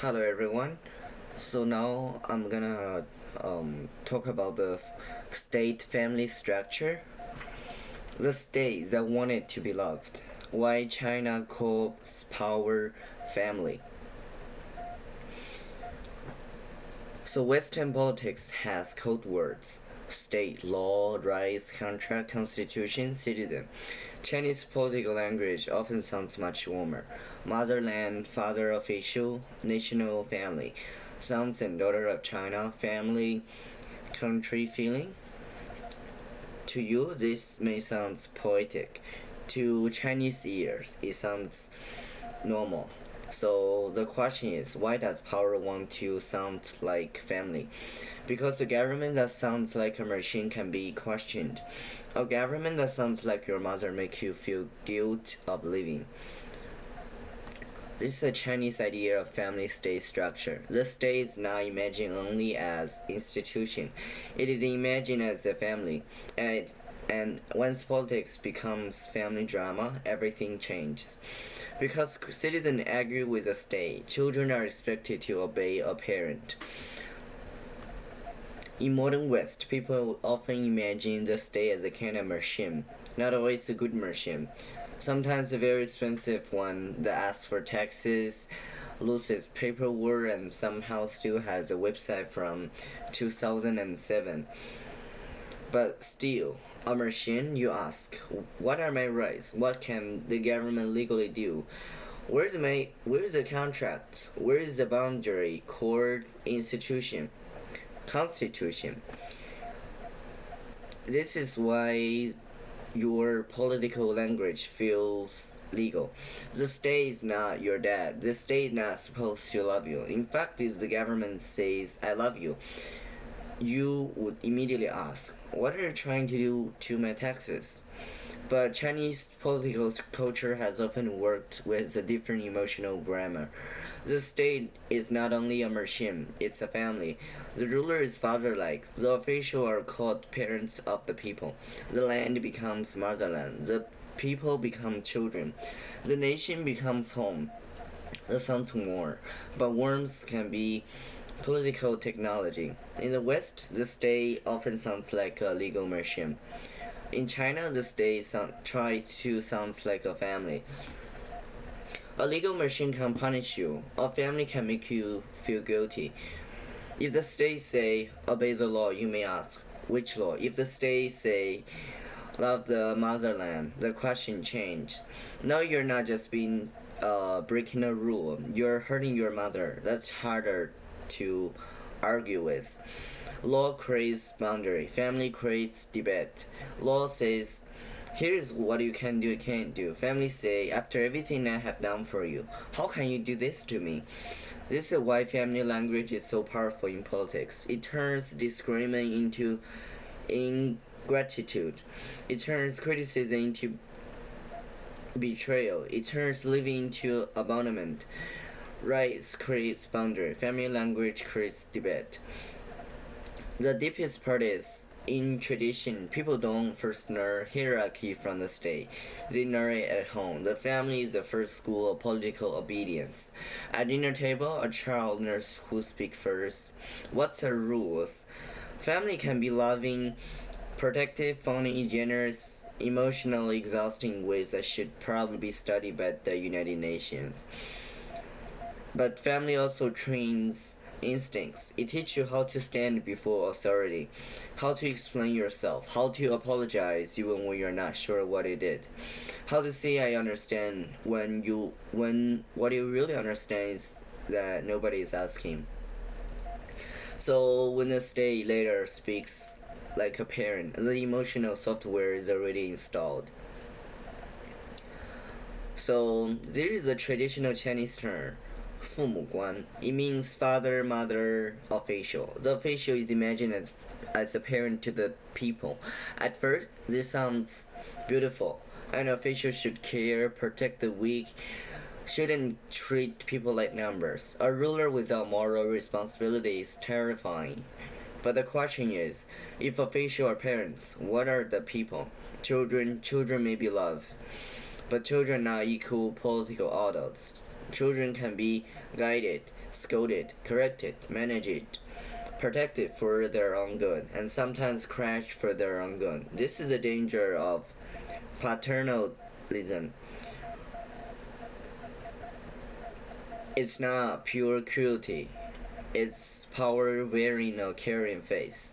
Hello everyone. So now I'm gonna talk about the state family structure. The state that wanted to be loved. Why China calls power family. So Western politics has code words: state, law, rights, contract, constitution, citizen. Chinese political language often sounds much warmer. Motherland, father official, national family. Sons and daughter of China, family, country feeling. To you, this may sound poetic. To Chinese ears, it sounds normal. So the question is, why does power want to sound like family? Because a government that sounds like a machine can be questioned. A government that sounds like your mother makes you feel guilt of living. This is a Chinese idea of family state structure. The state is not imagined only as institution; it is imagined as a family, and once politics becomes family drama, everything changes. Because citizens agree with the state, children are expected to obey a parent. In modern West, people often imagine the state as a kind of machine, not always a good machine. Sometimes a very expensive one that asks for taxes, loses paperwork, and somehow still has a website from 2007. But still, a machine, you ask, what are my rights? What can the government legally do? Where's the contract? Where is the boundary, court, institution, constitution? This is why your political language feels legal. The state is not your dad. The state is not supposed to love you. In fact, if the government says, I love you, you would immediately ask, what are you trying to do to my taxes? But Chinese political culture has often worked with a different emotional grammar. The state is not only a machine, it's a family. The ruler is father-like. The officials are called parents of the people. The land becomes motherland. The people become children. The nation becomes home. That sounds more, but worms can be political technology. In the West, the state often sounds like a legal machine. In China, the state tries to sound like a family. A legal machine can punish you. A family can make you feel guilty. If the state say obey the law, you may ask, which law? If the state say love the motherland, the question changes. Now you're not just being breaking a rule. You're hurting your mother. That's harder to argue with. Law creates boundary. Family creates debate. Law says, here's what you can do, you can't do. Family say, after everything I have done for you, how can you do this to me? This is why family language is so powerful in politics. It turns disagreement into ingratitude. It turns criticism into betrayal. It turns living into abandonment. Rights creates boundary. Family language creates debate. The deepest part is, in tradition, people don't first learn hierarchy from the state. They learn it at home. The family is the first school of political obedience. At dinner table, a child learns who speaks first. What's the rules? Family can be loving, protective, funny, generous, emotionally exhausting ways that should probably be studied by the United Nations. But family also trains instincts. It teaches you how to stand before authority, how to explain yourself, how to apologize even when you're not sure what you did, how to say I understand when what you really understand is that nobody is asking. So when the state later speaks like a parent, the emotional software is already installed. So this is the traditional Chinese term, 父母官. It means father, mother, official. The official is imagined as a parent to the people. At first, this sounds beautiful. An official should care, protect the weak, shouldn't treat people like numbers. A ruler without moral responsibility is terrifying. But the question is, if officials are parents, what are the people? Children may be loved, but children are not equal political adults. Children can be guided, scold it, correct it, manage it, protect it for their own good, and sometimes crash for their own good. This is the danger of paternalism. It's not pure cruelty, it's power wearing a caring face.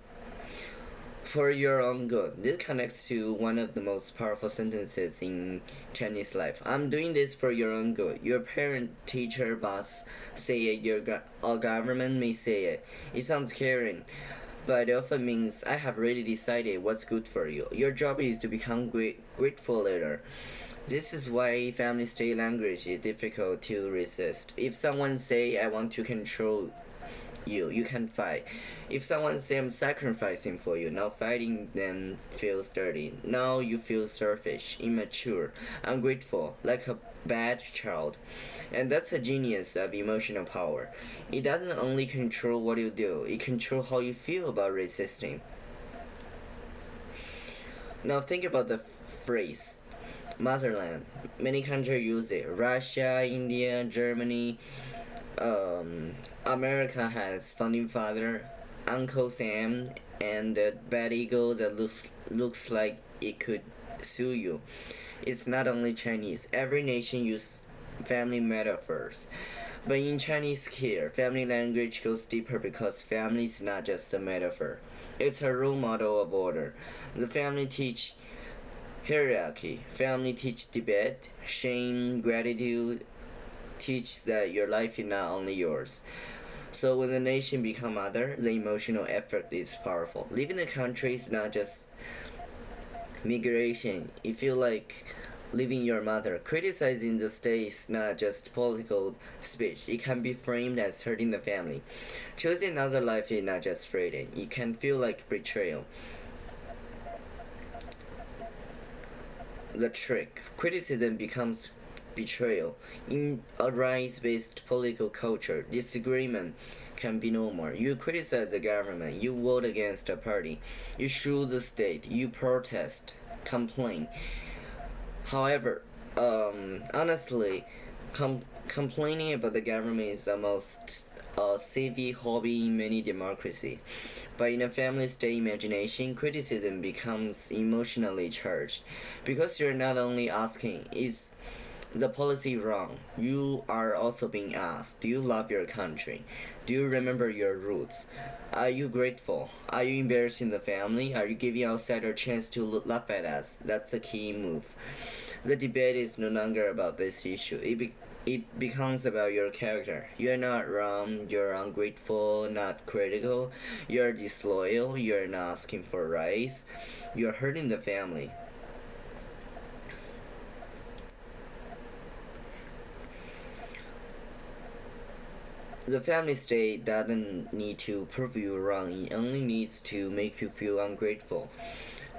For your own good. This connects to one of the most powerful sentences in Chinese life. I'm doing this for your own good. Your parent, teacher, boss say it, or government may say it. It sounds caring, but it often means I have really decided what's good for you. Your job is to become grateful later. This is why family state language is difficult to resist. If someone say I want to control you, you can fight. If someone say I'm sacrificing for you, now fighting then feels dirty. Now you feel selfish, immature, ungrateful, like a bad child. And that's a genius of emotional power. It doesn't only control what you do, it controls how you feel about resisting. Now think about the phrase motherland. Many countries use it. Russia, India, Germany, America has founding father, Uncle Sam, and the bad eagle that looks like it could sue you. It's not only Chinese. Every nation uses family metaphors. But in Chinese here, family language goes deeper because family is not just a metaphor. It's a role model of order. The family teach hierarchy. Family teach debate, shame, gratitude, teach that your life is not only yours. So when the nation become other, the emotional effort is powerful. Leaving the country is not just migration. You feel like leaving your mother. Criticizing the state is not just political speech. It can be framed as hurting the family. Choosing another life is not just freedom. It can feel like betrayal. The trick. Criticism becomes betrayal. In a rights-based political culture, disagreement can be normal. You criticize the government, you vote against a party, you sue the state, you protest, complain. However, honestly, complaining about the government is the most civic hobby in many democracies. But in a family state imagination, criticism becomes emotionally charged because you're not only asking, is the policy wrong? You are also being asked, do you love your country? Do you remember your roots? Are you grateful? Are you embarrassing the family? Are you giving outsiders a chance to laugh at us? That's a key move. The debate is no longer about this issue. It becomes about your character. You're not wrong, you're ungrateful, not critical, you're disloyal, you're not asking for rights, you're hurting the family. The family state doesn't need to prove you wrong, it only needs to make you feel ungrateful.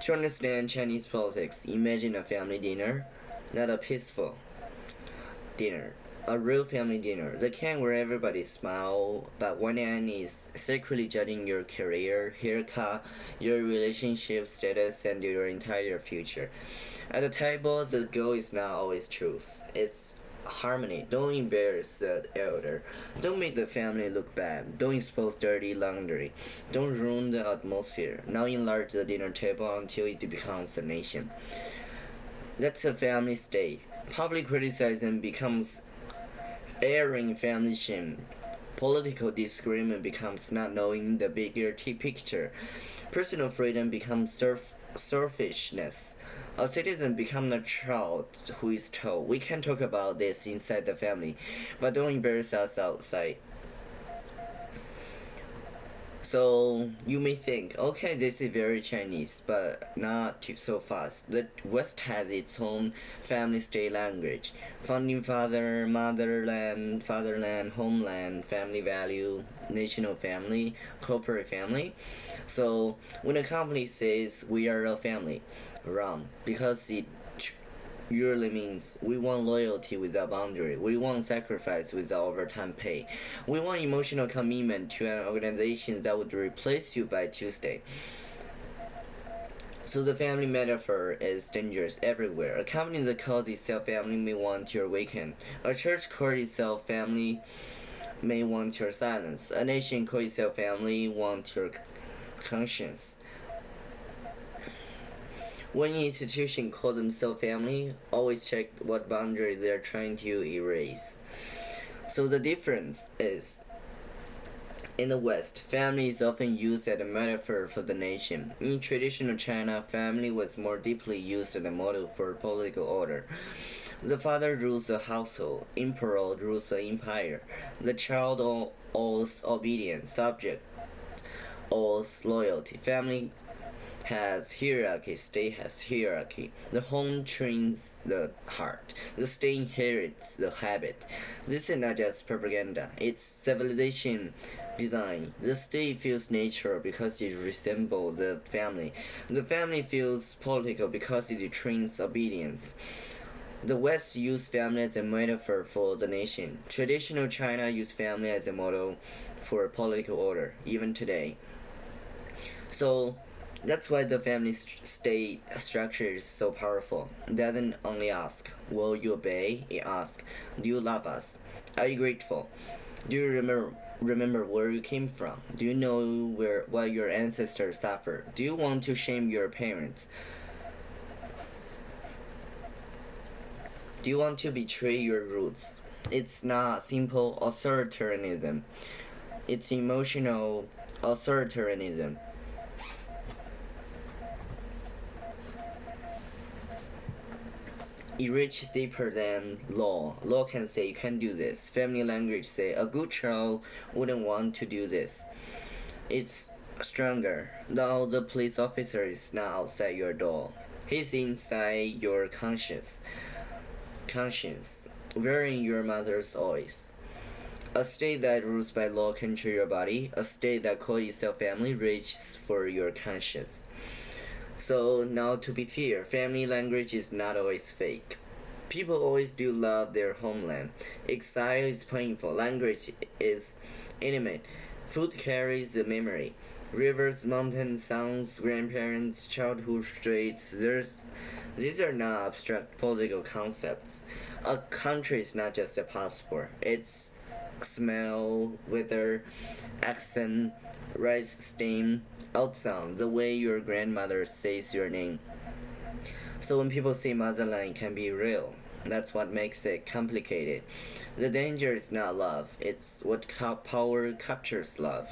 To understand Chinese politics, imagine a family dinner, not a peaceful dinner, a real family dinner, the kind where everybody smiles, but one end is secretly judging your career, haircut, your relationship status, and your entire future. At the table, the goal is not always truth, it's harmony. Don't embarrass the elder. Don't make the family look bad. Don't expose dirty laundry. Don't ruin the atmosphere. Now enlarge the dinner table until it becomes a nation. That's a family state. Public criticism becomes airing family shame. Political disagreement becomes not knowing the bigger picture. Personal freedom becomes selfishness. A citizen becomes a child who is told, we can talk about this inside the family, but don't embarrass us outside. So you may think, okay, this is very Chinese, but not so fast. The West has its own family state language. Founding father, motherland, fatherland, homeland, family value, national family, corporate family. So when a company says we are a family, wrong, because it usually means we want loyalty without boundary, we want sacrifice without overtime pay, we want emotional commitment to an organization that would replace you by Tuesday. So the family metaphor is dangerous everywhere. A company that calls itself family may want your weekend. A church calls itself family may want your silence. A nation call itself family want your conscience. When an institution call themselves family, always check what boundary they're trying to erase. So the difference is, in the West, family is often used as a metaphor for the nation. In traditional China, family was more deeply used as a model for political order. The father rules the household, emperor rules the empire. The child owes obedience, subject owes loyalty. Family has hierarchy, state has hierarchy. The home trains the heart. The state inherits the habit. This is not just propaganda, it's civilization design. The state feels natural because it resembles the family. The family feels political because it trains obedience. The West used family as a metaphor for the nation. Traditional China used family as a model for political order, even today. So that's why the family state structure is so powerful. It doesn't only ask, will you obey? It asks, do you love us? Are you grateful? Do you remember where you came from? Do you know what your ancestors suffered? Do you want to shame your parents? Do you want to betray your roots? It's not simple authoritarianism. It's emotional authoritarianism. It reaches deeper than law. Law can say you can't do this. Family language say a good child wouldn't want to do this. It's stronger. Now the police officer is not outside your door. He's inside your conscience, wearing your mother's voice. A state that rules by law control your body. A state that calls itself family reaches for your conscience. So now to be fair, family language is not always fake. People always do love their homeland. Exile is painful. Language is intimate. Food carries the memory. Rivers, mountains, sounds, grandparents, childhood streets. These are not abstract political concepts. A country is not just a passport. It's smell, weather, accent, rice steam, out sound, the way your grandmother says your name. So when people say motherland, it can be real. That's what makes it complicated. The danger is not love, it's what power captures love.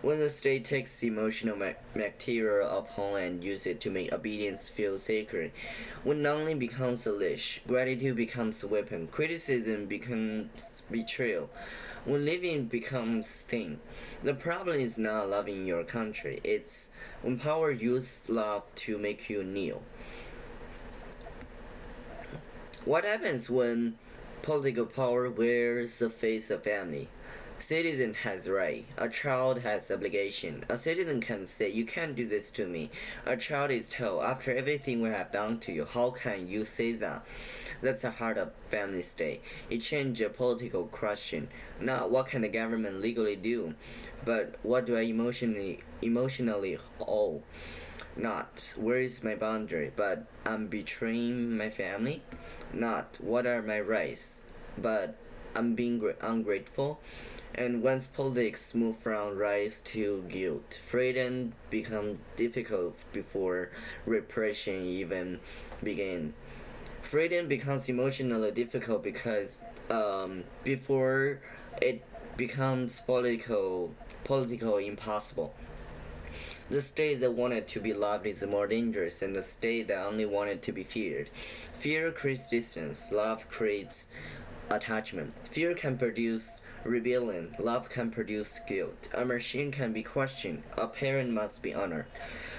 When the state takes emotional material of home and uses it to make obedience feel sacred, when longing becomes a leash, gratitude becomes a weapon, criticism becomes betrayal, when living becomes thin. The problem is not loving your country, it's when power uses love to make you kneel. What happens when political power wears the face of family? Citizen has right. A child has obligation. A citizen can say, you can't do this to me. A child is told, after everything we have done to you, how can you say that? That's the heart of family state. It changes a political question. Not what can the government legally do, but what do I emotionally owe? Not where is my boundary, but I'm betraying my family. Not what are my rights, but I'm being ungrateful. And once politics move from rights to guilt, freedom becomes difficult before repression even begin. Freedom becomes emotionally difficult because before it becomes political impossible. The state that wanted to be loved is more dangerous than the state that only wanted to be feared. Fear creates distance, love creates attachment. Fear can produce rebellion, love can produce guilt. A machine can be questioned, a parent must be honored.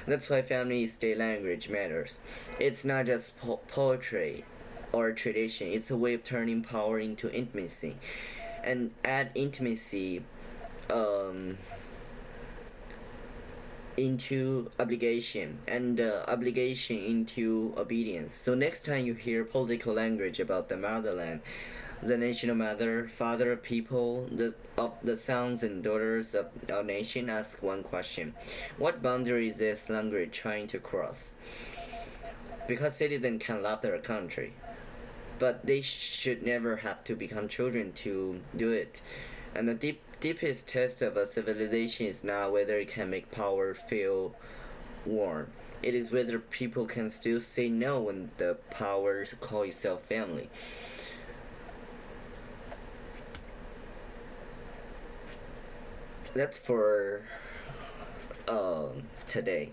That's why family state language matters. It's not just poetry or tradition, it's a way of turning power into intimacy. And add intimacy into obligation and obligation into obedience. So next time you hear political language about the motherland, the national mother, father of people, of the sons and daughters of our nation, ask one question: what boundary is this language trying to cross? Because citizens can love their country, but they should never have to become children to do it. And the deepest test of a civilization is not whether it can make power feel warm. It is whether people can still say no when the powers call itself family. That's for today.